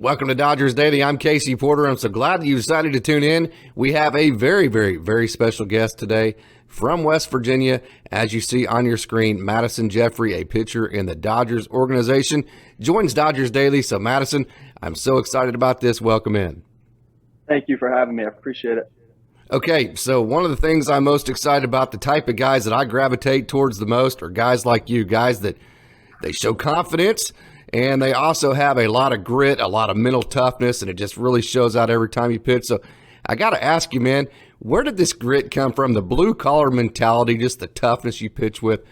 Welcome to Dodgers Daily. I'm Casey Porter. I'm so glad that you decided to tune in. We have a very, very, very special guest today from West Virginia. As you see on your screen, Madison Jeffrey, a pitcher in the Dodgers organization, joins Dodgers Daily. So, Madison, I'm so excited about this. Welcome in. Thank you for having me. I appreciate it. Okay, so one of the things I'm most excited about, the type of guys that I gravitate towards the most, are guys like you, guys that they show confidence, and they also have a lot of grit, a lot of mental toughness, and it just really shows out every time you pitch. So I got to ask you, man, where did this grit come from? The blue-collar mentality, just the toughness you pitch with.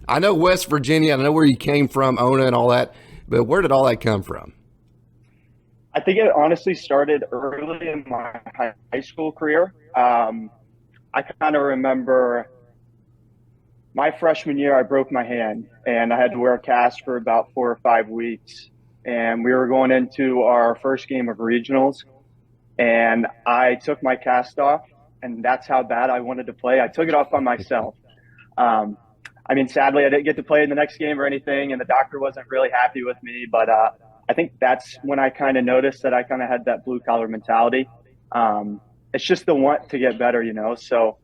I know West Virginia, I know where you came from, Ona and all that, but where did all that come from? I think it honestly started early in my high school career. I kind of remember my freshman year, I broke my hand, and I had to wear a cast for about 4 or 5 weeks. And we were going into our first game of regionals, and I took my cast off, and that's how bad I wanted to play. I took it off by myself. Sadly, I didn't get to play in the next game or anything, and the doctor wasn't really happy with me. But I think that's when I kind of noticed that I kind of had that blue-collar mentality. It's just the want to get better, so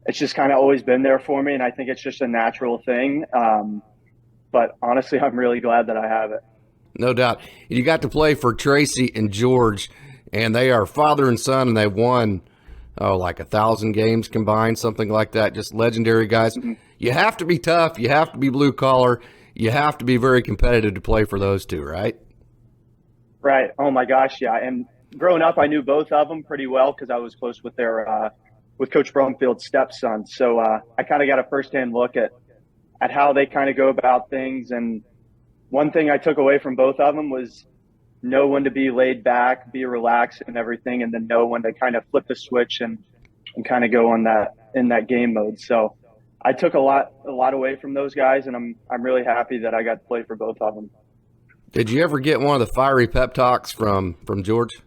it's just kind of always been there for me, and I think it's just a natural thing. But honestly, I'm really glad that I have it. No doubt. You got to play for Tracy and George, and they are father and son, and they've won, like 1,000 games combined, something like that. Just legendary guys. Mm-hmm. You have to be tough. You have to be blue-collar. You have to be very competitive to play for those two, right? Right. Oh, my gosh, yeah. And growing up, I knew both of them pretty well because I was close with their with Coach Brumfield's stepson. So I kind of got a firsthand look at how they kind of go about things. And one thing I took away from both of them was know when to be laid back, be relaxed and everything, and then know when to kind of flip the switch and kind of go in that game mode. So I took a lot away from those guys, and I'm really happy that I got to play for both of them. Did you ever get one of the fiery pep talks from George?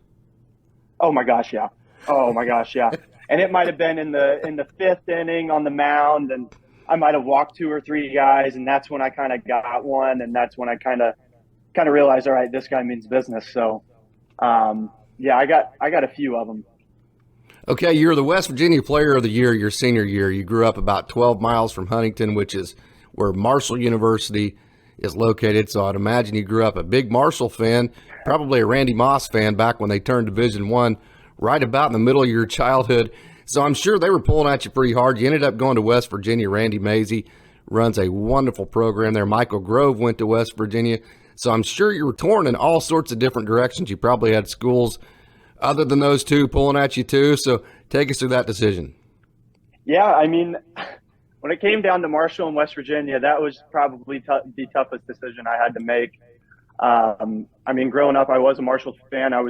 Oh my gosh, yeah. Oh my gosh, yeah. And it might have been in the 5th inning on the mound, and I might have walked 2 or 3 guys, and that's when I kind of got one, and that's when I kind of realized, all right, this guy means business. So, yeah, I got a few of them. Okay, you're the West Virginia Player of the Year your senior year. You grew up about 12 miles from Huntington, which is where Marshall University is located. So I'd imagine you grew up a big Marshall fan, probably a Randy Moss fan back when they turned Division I, right about in the middle of your childhood. So I'm sure they were pulling at you pretty hard. You ended up going to West Virginia. Randy Mazey runs a wonderful program there. Michael Grove went to West Virginia. So I'm sure you were torn in all sorts of different directions. You probably had schools other than those two pulling at you too. So take us through that decision. Yeah, when it came down to Marshall and West Virginia, that was probably the toughest decision I had to make. Growing up, I was a Marshall fan. I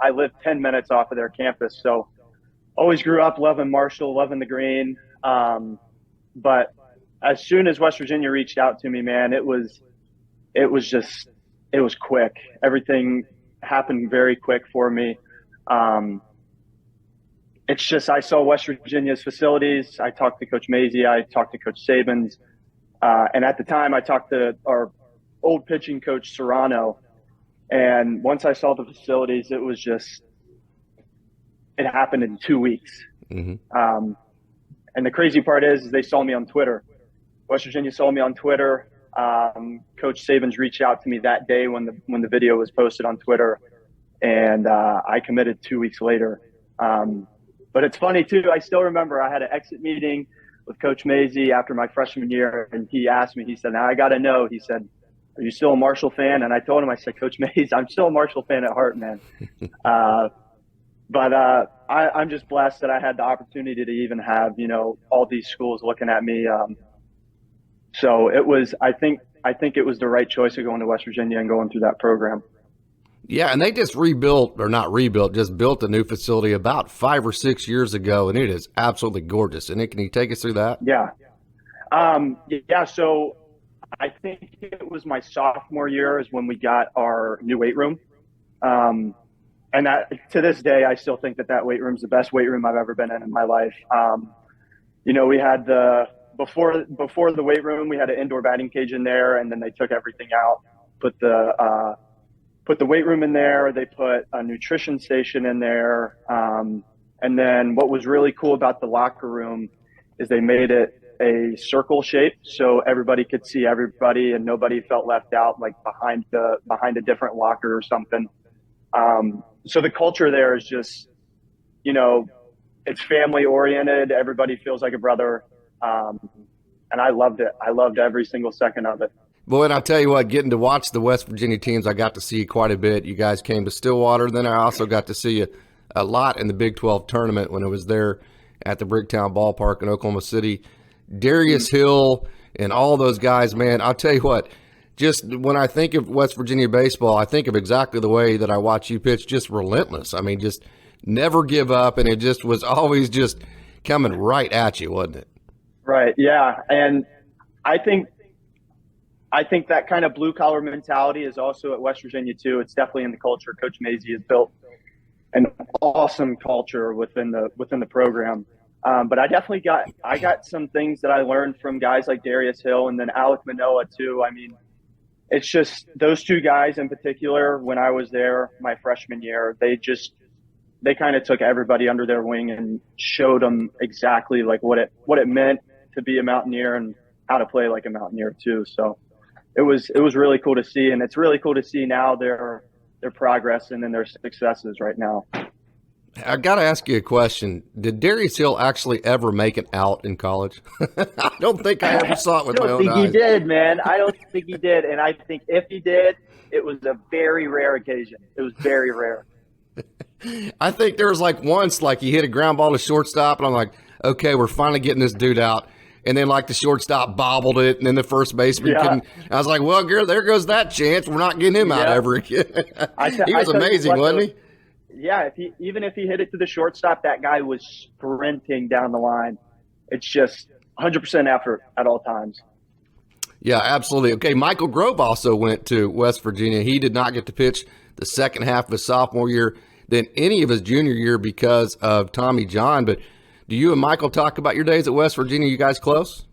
lived 10 minutes off of their campus. So always grew up loving Marshall, loving the green. But as soon as West Virginia reached out to me, man, it was quick. Everything happened very quick for me. It's just, I saw West Virginia's facilities. I talked to Coach Mazey. I talked to Coach Sabins. And at the time I talked to our old pitching coach Serrano. And once I saw the facilities, it happened in 2 weeks. Mm-hmm. And the crazy part is they saw me on Twitter. West Virginia saw me on Twitter. Coach Sabins reached out to me that day when the video was posted on Twitter, and I committed 2 weeks later. But it's funny too. I still remember I had an exit meeting with Coach Mazey after my freshman year, and he asked me. He said, "Now I got to know." He said, "Are you still a Marshall fan?" And I told him, I said, "Coach Mazey, I'm still a Marshall fan at heart, man." But I'm just blessed that I had the opportunity to even have all these schools looking at me. So it was. I think it was the right choice of going to West Virginia and going through that program. Yeah, and they just just built a new facility about 5 or 6 years ago, and it is absolutely gorgeous. And can you take us through that? Yeah. So I think it was my sophomore year is when we got our new weight room. And that, to this day, I still think that weight room is the best weight room I've ever been in my life. We had before the weight room, we had an indoor batting cage in there, and then they took everything out, put the put the weight room in there. They put a nutrition station in there. And then what was really cool about the locker room is they made it a circle shape so everybody could see everybody and nobody felt left out, like behind a different locker or something. So the culture there is just, it's family oriented. Everybody feels like a brother. And I loved it. I loved every single second of it. Boy, and I'll tell you what, getting to watch the West Virginia teams, I got to see quite a bit. You guys came to Stillwater. Then I also got to see you a lot in the Big 12 tournament when I was there at the Bricktown Ballpark in Oklahoma City. Darius Hill and all those guys, man, I'll tell you what, just when I think of West Virginia baseball, I think of exactly the way that I watch you pitch, just relentless. I mean, just never give up, and it just was always just coming right at you, wasn't it? Right, yeah. And I think that kind of blue-collar mentality is also at West Virginia, too. It's definitely in the culture. Coach Mazey has built an awesome culture within the program. But I got some things that I learned from guys like Darius Hill and then Alec Manoah, too. I mean, it's just those two guys in particular, when I was there my freshman year, they kind of took everybody under their wing and showed them exactly like what it meant to be a Mountaineer and how to play like a Mountaineer, too. So it was really cool to see, and it's really cool to see now their progress and then their successes right now. I got to ask you a question. Did Darius Hill actually ever make it out in college? I don't think I ever saw it with my own eyes. I don't think he did, man. I don't think he did. And I think if he did, it was a very rare occasion. It was very rare. I think there was like once, like he hit a ground ball to shortstop, and I'm like, okay, we're finally getting this dude out. And then like the shortstop bobbled it, and then the first baseman couldn't. I was like, well, girl, there goes that chance. We're not getting him out ever again. He was amazing, wasn't he? Yeah, even if he hit it to the shortstop, that guy was sprinting down the line. It's just 100% effort at all times. Yeah, absolutely. Okay, Michael Grove also went to West Virginia. He did not get to pitch the second half of his sophomore year than any of his junior year because of Tommy John. But do you and Michael talk about your days at West Virginia? You guys close?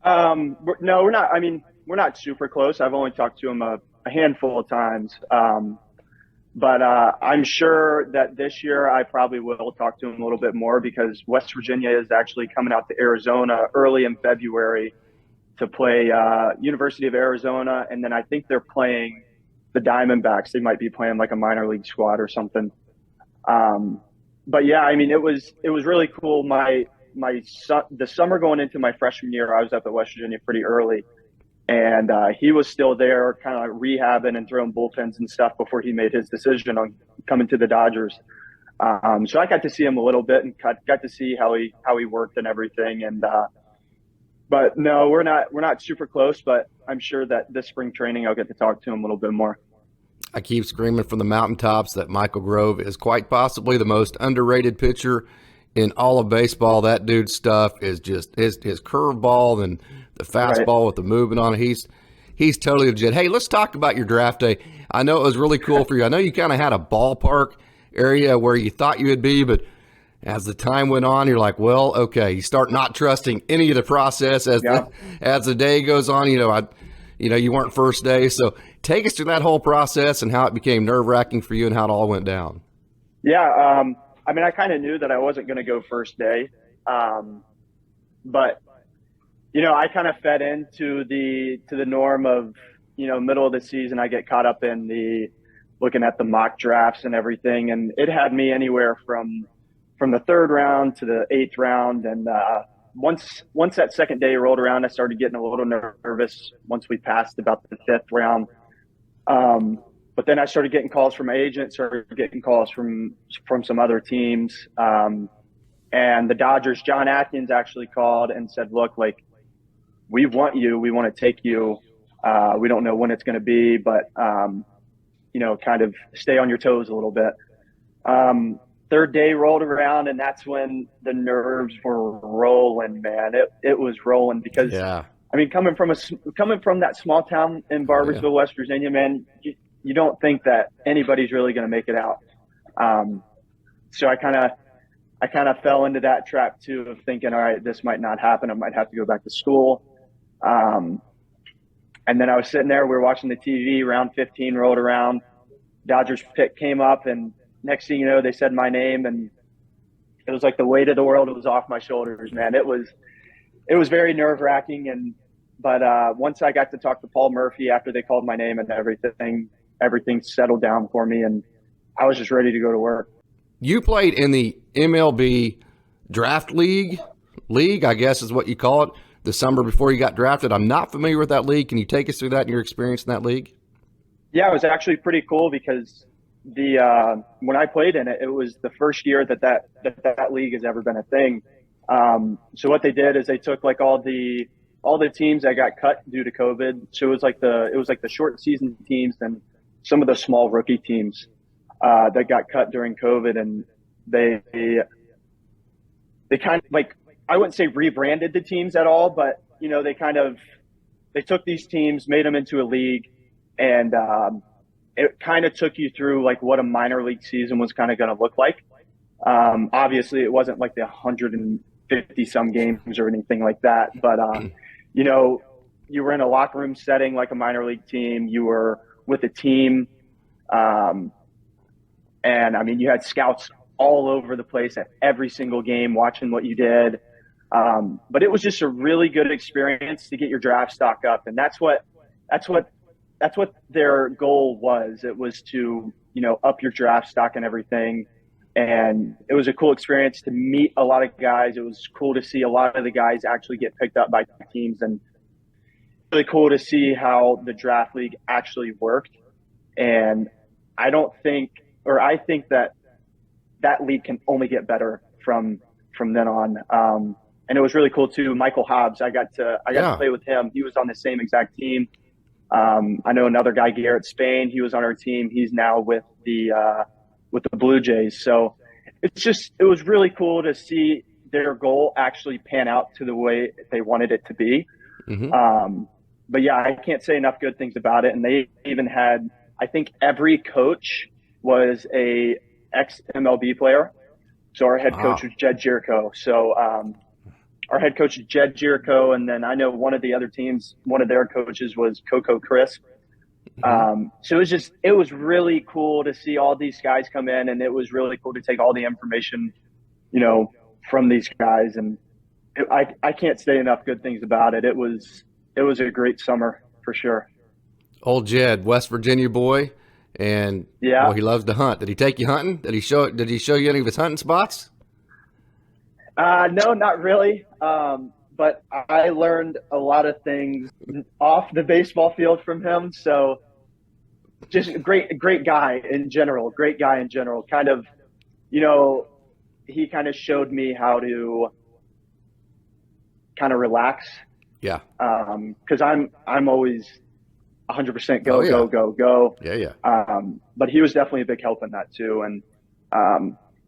No, we're not. I mean, we're not super close. I've only talked to him a handful of times. But I'm sure that this year I probably will talk to him a little bit more because West Virginia is actually coming out to Arizona early in February to play University of Arizona. And then I think they're playing the Diamondbacks. They might be playing like a minor league squad or something. But yeah, I mean, it was really cool. The summer going into my freshman year, I was up at West Virginia pretty early. And he was still there kind of like rehabbing and throwing bullpens and stuff before he made his decision on coming to the Dodgers. So I got to see him a little bit and got to see how he worked and everything. And but no, we're not super close, but I'm sure that this spring training I'll get to talk to him a little bit more. I keep screaming from the mountaintops that Michael Grove is quite possibly the most underrated pitcher in all of baseball. That dude's stuff is just his curveball and the fastball with the movement on it. He's totally legit. Hey, let's talk about your draft day. I know it was really cool for you. I know you kind of had a ballpark area where you thought you would be, but as the time went on, you're like, well, okay. You start not trusting any of the process as the day goes on. You weren't first day, so take us through that whole process and how it became nerve-wracking for you and how it all went down. Yeah, I mean, I kind of knew that I wasn't going to go first day, but I kind of fed into the norm of, middle of the season, I get caught up in looking at the mock drafts and everything. And it had me anywhere from the third round to the eighth round. And once that second day rolled around, I started getting a little nervous once we passed about the fifth round. But then I started getting calls from my agent, started getting calls from some other teams. And the Dodgers, John Atkins actually called and said, look, like, we want you. We want to take you. We don't know when it's going to be, but, kind of stay on your toes a little bit. Third day rolled around, and that's when the nerves were rolling, man. It was rolling because, I mean, coming from that small town in Barboursville, West Virginia, man, you don't think that anybody's really going to make it out. So I kind of fell into that trap too of thinking, all right, this might not happen. I might have to go back to school. And then I was sitting there, we were watching the TV, round 15 rolled around. Dodgers pick came up, and next thing you know, they said my name, and it was like the weight of the world was off my shoulders, man. It was very nerve wracking, but once I got to talk to Paul Murphy after they called my name and everything settled down for me, and I was just ready to go to work. You played in the MLB draft league, I guess is what you call it, the summer before you got drafted. I'm not familiar with that league. Can you take us through that and your experience in that league? Yeah, it was actually pretty cool because when I played in it, it was the first year that league has ever been a thing. So what they did is they took like all the teams that got cut due to COVID. So it was like the short season teams and some of the small rookie teams that got cut during COVID, and they kind of, like, I wouldn't say rebranded the teams at all, but they took these teams, made them into a league, and it kind of took you through like what a minor league season was kind of going to look like. Obviously, it wasn't like the 150 some games or anything like that, but you were in a locker room setting like a minor league team. You were with a team, and I mean, you had scouts all over the place at every single game watching what you did. But it was just a really good experience to get your draft stock up, and that's what their goal was. It was to up your draft stock and everything. And it was a cool experience to meet a lot of guys. It was cool to see a lot of the guys actually get picked up by teams, and really cool to see how the draft league actually worked. And I think that league can only get better from then on. And it was really cool too. Michael Hobbs, I got to play with him. He was on the same exact team. I know another guy, Garrett Spain. He was on our team. He's now with the Blue Jays. So it was really cool to see their goal actually pan out to the way they wanted it to be. Mm-hmm. But yeah, I can't say enough good things about it. And they even had, I think every coach was a ex-MLB player. So our head coach was Jed Jericho. So our head coach is Jed Jericho. And then I know one of the other teams, one of their coaches was Coco Crisp. So it was really cool to see all these guys come in, and it was really cool to take all the information, from these guys. And I can't say enough good things about it. It was a great summer for sure. Old Jed, West Virginia boy. And yeah, well, he loves to hunt. Did he take you hunting? Did he show you any of his hunting spots? No, not really. But I learned a lot of things off the baseball field from him. So just a great guy in general, kind of, he kind of showed me how to kind of relax. Yeah. Cause I'm always 100% go. Yeah. But he was definitely a big help in that too. And,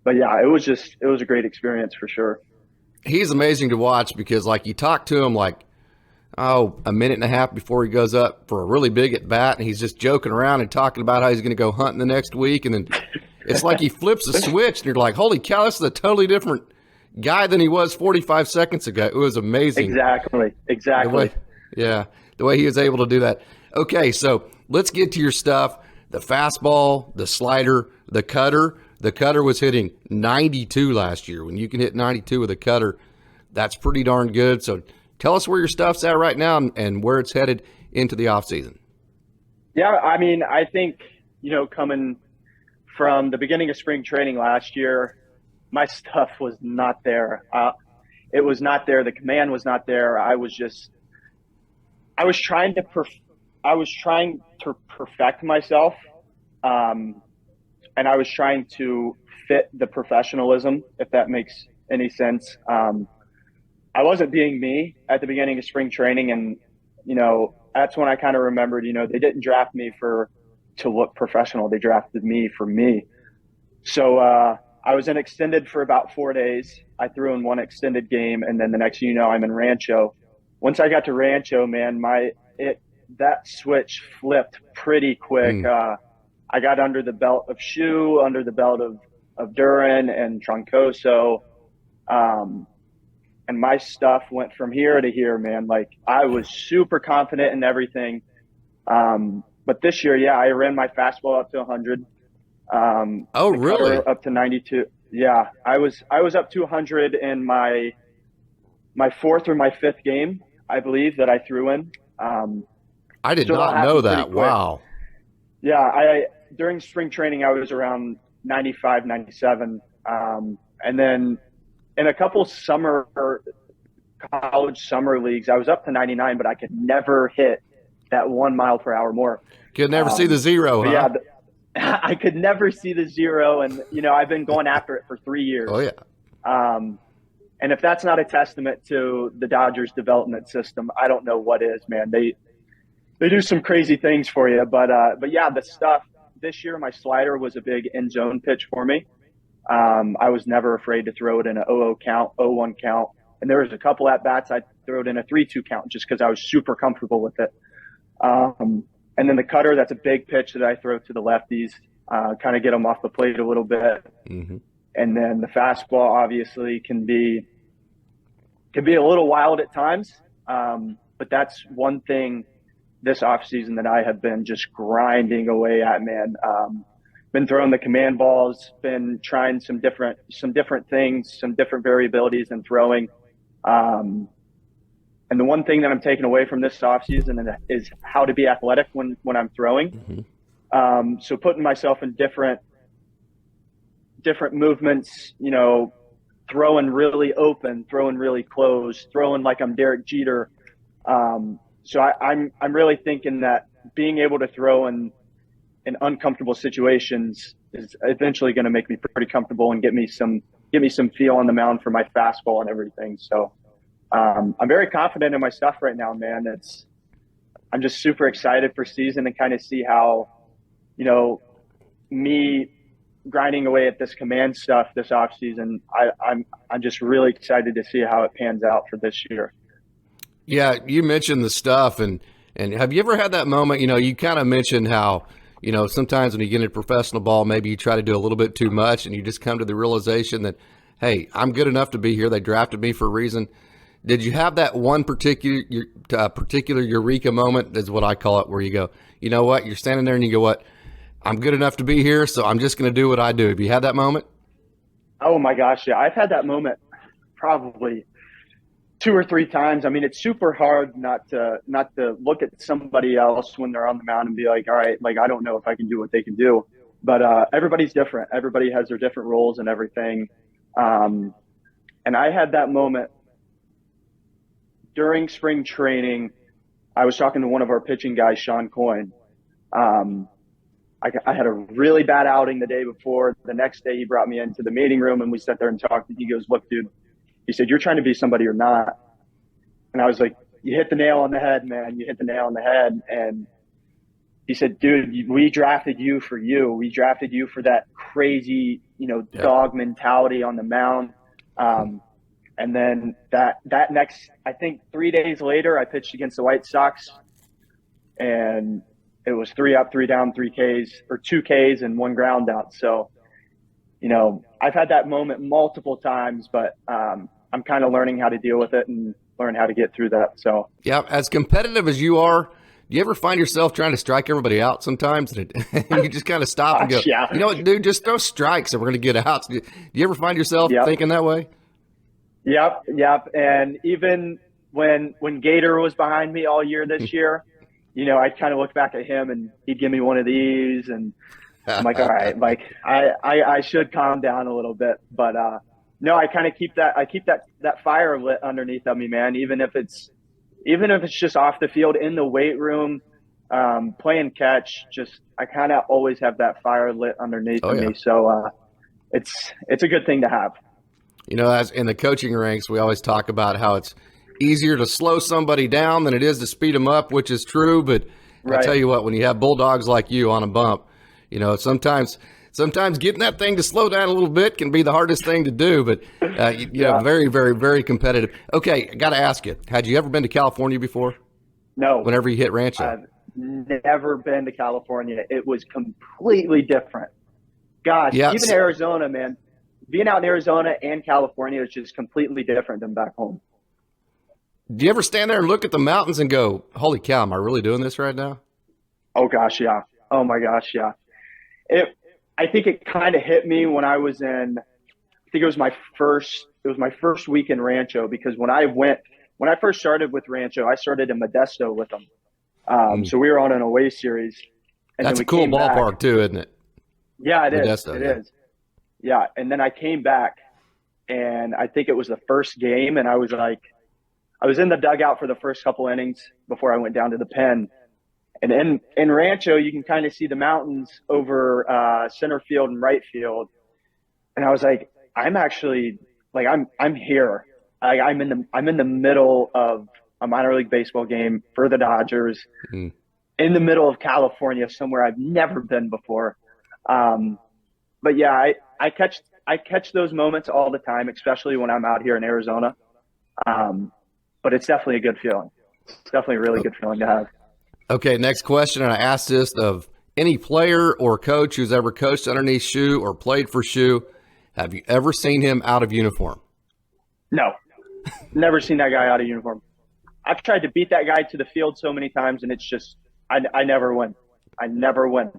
but yeah, it was a great experience for sure. He's amazing to watch because, like, you talk to him like, a minute and a half before he goes up for a really big at bat, and he's just joking around and talking about how he's going to go hunting the next week, and then it's like he flips a switch, and you're like, holy cow, this is a totally different guy than he was 45 seconds ago. It was amazing. Exactly. The way he was able to do that. Okay, so let's get to your stuff. The fastball, the slider, the cutter. The cutter was hitting 92 last year. When you can hit 92 with a cutter, that's pretty darn good. So tell us where your stuff's at right now and where it's headed into the offseason. Yeah, I mean, I think, coming from the beginning of spring training last year, my stuff was not there. It was not there. The command was not there. I was trying to perfect myself. And I was trying to fit the professionalism, if that makes any sense. I wasn't being me at the beginning of spring training. And, that's when I kind of remembered, they didn't draft me to look professional. They drafted me for me. So I was in extended for about 4 days. I threw in one extended game. And then the next thing I'm in Rancho. Once I got to Rancho, man, that switch flipped pretty quick. I got under the belt of Shu, under the belt of Duran and Troncoso. And my stuff went from here to here, man. Like, I was super confident in everything. but this year, yeah, I ran my fastball up to 100. Oh, the really? cutter up to 92. Yeah, I was up to 100 in my fourth or my fifth game, I believe, that I threw in. I did So that not know happened pretty that. quick. Wow. Yeah, during spring training, I was around 95, 97. And then in a couple college summer leagues, I was up to 99, but I could never hit that 1 mile per hour more. Could never see the zero, But huh? yeah, I could never see the zero. And, I've been going after it for 3 years. Oh, yeah. And if that's not a testament to the Dodgers development system, I don't know what is, man. They do some crazy things for you. But yeah, the stuff this year, my slider was a big end zone pitch for me. I was never afraid to throw it in an 0-0 count, 0-1 count. And there was a couple at bats I threw it in a 3-2 count just because I was super comfortable with it. And then the cutter, that's a big pitch that I throw to the lefties, kind of get them off the plate a little bit. Mm-hmm. And then the fastball obviously can be a little wild at times. But that's one thing this offseason that I have been just grinding away at, man. Been throwing the command balls, been trying some different things, some different variabilities in throwing. And the one thing that I'm taking away from this offseason is how to be athletic when I'm throwing. Mm-hmm. So putting myself in different movements, throwing really open, throwing really closed, throwing like I'm Derek Jeter. So I'm really thinking that being able to throw in uncomfortable situations is eventually going to make me pretty comfortable and get me some feel on the mound for my fastball and everything. So I'm very confident in my stuff right now, man. I'm just super excited for season and kind of see how, me grinding away at this command stuff this off season. I'm just really excited to see how it pans out for this year. Yeah, you mentioned the stuff, and have you ever had that moment? You kind of mentioned how sometimes when you get into professional ball, maybe you try to do a little bit too much, and you just come to the realization that, hey, I'm good enough to be here. They drafted me for a reason. Did you have that one particular eureka moment, is what I call it, where you go, you know what, you're standing there and you go, what, I'm good enough to be here, so I'm just going to do what I do. Have you had that moment? Oh my gosh, yeah. I've had that moment probably 2 or 3 times. I mean, it's super hard not to look at somebody else when they're on the mound and be like, all right, like, I don't know if I can do what they can do. But everybody's different. Everybody has their different roles and everything. And I had that moment during spring training. I was talking to one of our pitching guys, Sean Coyne. I had a really bad outing the day before. The next day he brought me into the meeting room and we sat there and talked. He goes, look, dude, he said, you're trying to be somebody or not. And I was like, you hit the nail on the head, man. You hit the nail on the head. And he said, dude, we drafted you for you. We drafted you for that crazy, dog mentality on the mound. And then that next, I think 3 days later, I pitched against the White Sox, and it was 3 up, 3 down, 3 Ks, or 2 Ks and 1 ground out. So, I've had that moment multiple times, but I'm kind of learning how to deal with it and learn how to get through that. So, yeah, as competitive as you are, do you ever find yourself trying to strike everybody out sometimes? And you just kind of stop and go, yeah. You know what, dude, just throw strikes and we're going to get out. Do you ever find yourself thinking that way? Yep. And even when Gator was behind me all year this year, I'd kind of look back at him and he'd give me one of these, and I'm like, all right, like I should calm down a little bit. But no, I kind of keep that fire lit underneath of me, man. Even if it's just off the field in the weight room, playing catch, I kind of always have that fire lit underneath of me. So it's a good thing to have. As in the coaching ranks, we always talk about how it's easier to slow somebody down than it is to speed them up, which is true. But right. I tell you what, when you have bulldogs like you on a bump, sometimes getting that thing to slow down a little bit can be the hardest thing to do. But very, very, very competitive. Okay, I got to ask you, had you ever been to California before? No. Whenever you hit Rancho? I've never been to California. It was completely different. Gosh, even Arizona, man. Being out in Arizona and California is just completely different than back home. Do you ever stand there and look at the mountains and go, holy cow, am I really doing this right now? Oh gosh, yeah. Oh my gosh, yeah. It. I think it kind of hit me when I was in. I think it was my first. It was my first week in Rancho because when I first started with Rancho, I started in Modesto with them. Mm. So we were on an away series, and then That's a we cool came back. ballpark too, isn't it? Yeah, it is. Modesto, It yeah. is. Yeah, and then I came back, and I think it was the first game, and I was in the dugout for the first couple innings before I went down to the pen. And in Rancho, you can kind of see the mountains over center field and right field. And I was like, I'm actually I'm here. I'm in the middle of a minor league baseball game for the Dodgers Mm. in the middle of California, somewhere I've never been before. Um, but yeah, I catch those moments all the time, especially when I'm out here in Arizona. Um, but it's definitely a good feeling. It's definitely a really good feeling to have. Okay, next question, and I asked this of any player or coach who's ever coached underneath Shoe or played for Shoe. Have you ever seen him out of uniform? No, never seen that guy out of uniform. I've tried to beat that guy to the field so many times, and it's just I never win. I never win.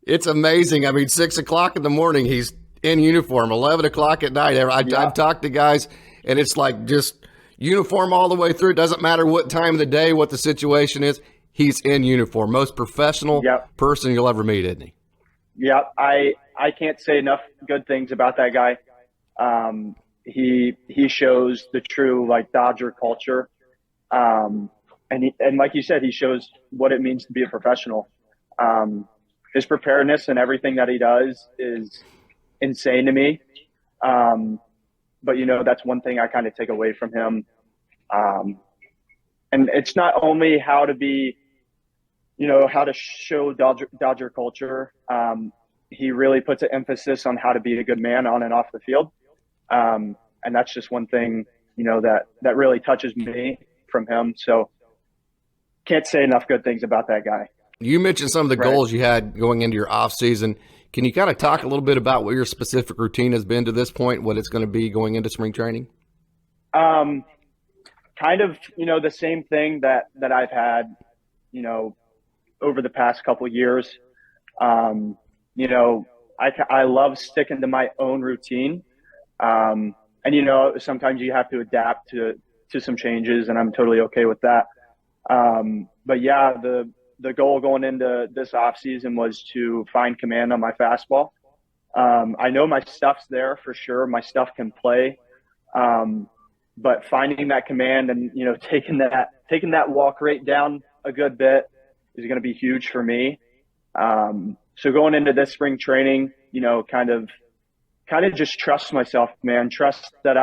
It's amazing. I mean, 6 o'clock in the morning, he's in uniform. 11 o'clock at night. I've talked to guys, and it's like just uniform all the way through. It doesn't matter what time of the day, what the situation is. He's in uniform. Most professional person you'll ever meet, isn't he? Yeah, I can't say enough good things about that guy. He shows the true Dodger culture, and like you said, he shows what it means to be a professional. His preparedness and everything that he does is insane to me. But that's one thing I kind of take away from him. And it's not only how to be, how to show Dodger culture. He really puts an emphasis on how to be a good man on and off the field. And that's just one thing, that really touches me from him. So can't say enough good things about that guy. You mentioned some of the goals you had going into your off season. Can you kind of talk a little bit about what your specific routine has been to this point, what it's going to be going into spring training? Kind of, the same thing that I've had, over the past couple of years. I love sticking to my own routine. And, sometimes you have to adapt to some changes, and I'm totally okay with that. But yeah, the goal going into this off season was to find command on my fastball. I know my stuff's there for sure. My stuff can play. But finding that command and, taking that walk rate down a good bit is going to be huge for me. So going into this spring training, kind of just trust myself, man. Trust that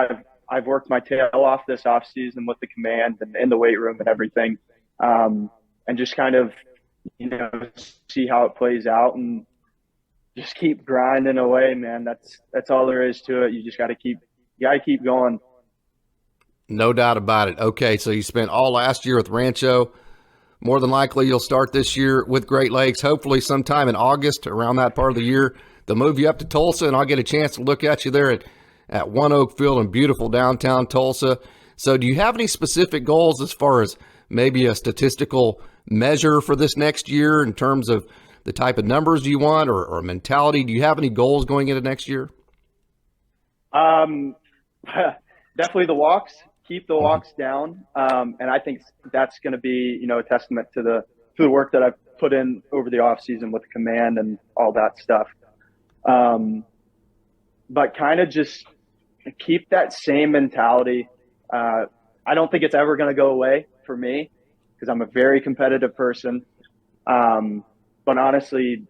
I've worked my tail off this off season with the command and in the weight room and everything. And just kind of, see how it plays out and just keep grinding away, man. That's all there is to it. You just got to keep going. No doubt about it. Okay, so you spent all last year with Rancho. More than likely, you'll start this year with Great Lakes. Hopefully, sometime in August, around that part of the year, they'll move you up to Tulsa, and I'll get a chance to look at you there at One Oak Field in beautiful downtown Tulsa. So, do you have any specific goals as far as maybe a statistical measure for this next year in terms of the type of numbers you want or mentality? Do you have any goals going into next year? Definitely the walks. Keep the walks down, and I think that's going to be, a testament to the work that I've put in over the off season with command and all that stuff. But kind of just keep that same mentality. I don't think it's ever going to go away for me because I'm a very competitive person. But honestly,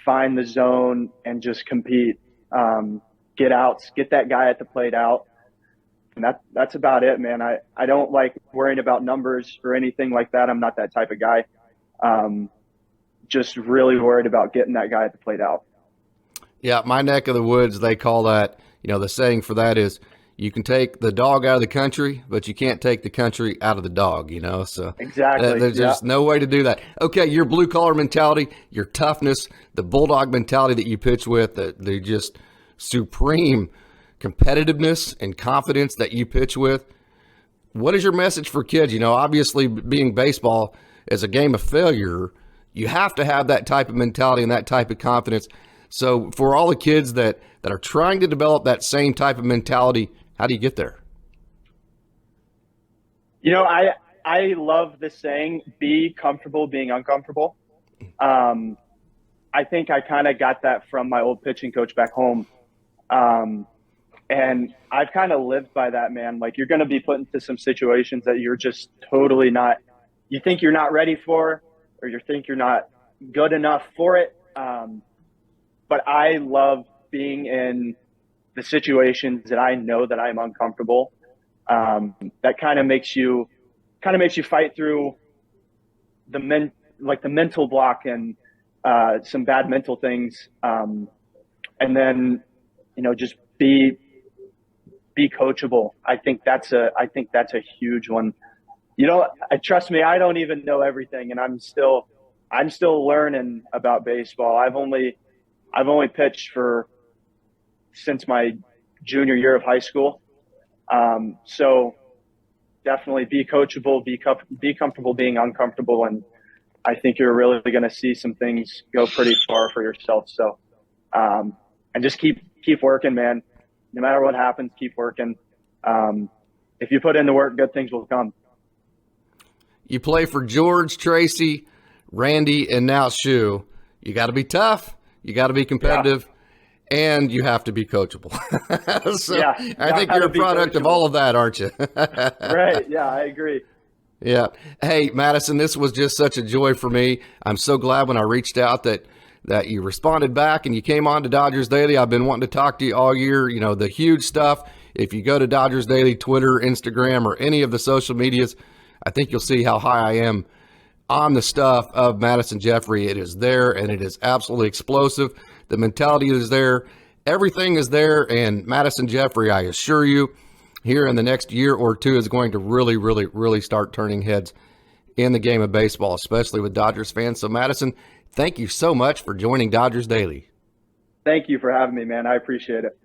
find the zone and just compete. Get outs, get that guy at the plate out. And that's about it, man. I don't like worrying about numbers or anything like that. I'm not that type of guy. Just really worried about getting that guy at the plate out. Yeah, my neck of the woods, they call that, the saying for that is you can take the dog out of the country, but you can't take the country out of the dog, So Exactly. There's just no way to do that. Okay, your blue collar mentality, your toughness, the bulldog mentality that you pitch with, the just supreme competitiveness and confidence that you pitch with. What is your message for kids? Obviously being baseball, as a game of failure, you have to have that type of mentality and that type of confidence. So for all the kids that are trying to develop that same type of mentality, how do you get there? You know, I love this saying, be comfortable being uncomfortable. I think I kind of got that from my old pitching coach back home. And I've kind of lived by that, man. Like, you're going to be put into some situations that you're just totally not, you think you're not ready for, or you think you're not good enough for it. But I love being in the situations that I know that I'm uncomfortable. That kind of makes you fight through the mental block and some bad mental things. And then, you know, just be coachable. I think that's a huge one. You know, trust me, I don't even know everything, and I'm still learning about baseball. I've only pitched since my junior year of high school. So definitely be coachable, be comfortable being uncomfortable, and I think you're really going to see some things go pretty far for yourself. So, and just keep working, man. No matter what happens, keep working. If you put in the work, good things will come. You play for George, Tracy, Randy, and now Shu. You got to be tough. You got to be competitive. Yeah. And you have to be coachable. So yeah, I think you're a product of all of that, aren't you? Right. Yeah, I agree. Yeah. Hey, Madison, this was just such a joy for me. I'm so glad when I reached out that you responded back and you came on to Dodgers Daily. I've been wanting to talk to you all year. You know, the huge stuff. If you go to Dodgers Daily, Twitter, Instagram, or any of the social medias, I think you'll see how high I am on the stuff of Madison Jeffrey. It is there, and it is absolutely explosive. The mentality is there. Everything is there, and Madison Jeffrey, I assure you, here in the next year or two is going to really, really, really start turning heads in the game of baseball, especially with Dodgers fans. So, Madison, thank you so much for joining Dodgers Daily. Thank you for having me, man. I appreciate it.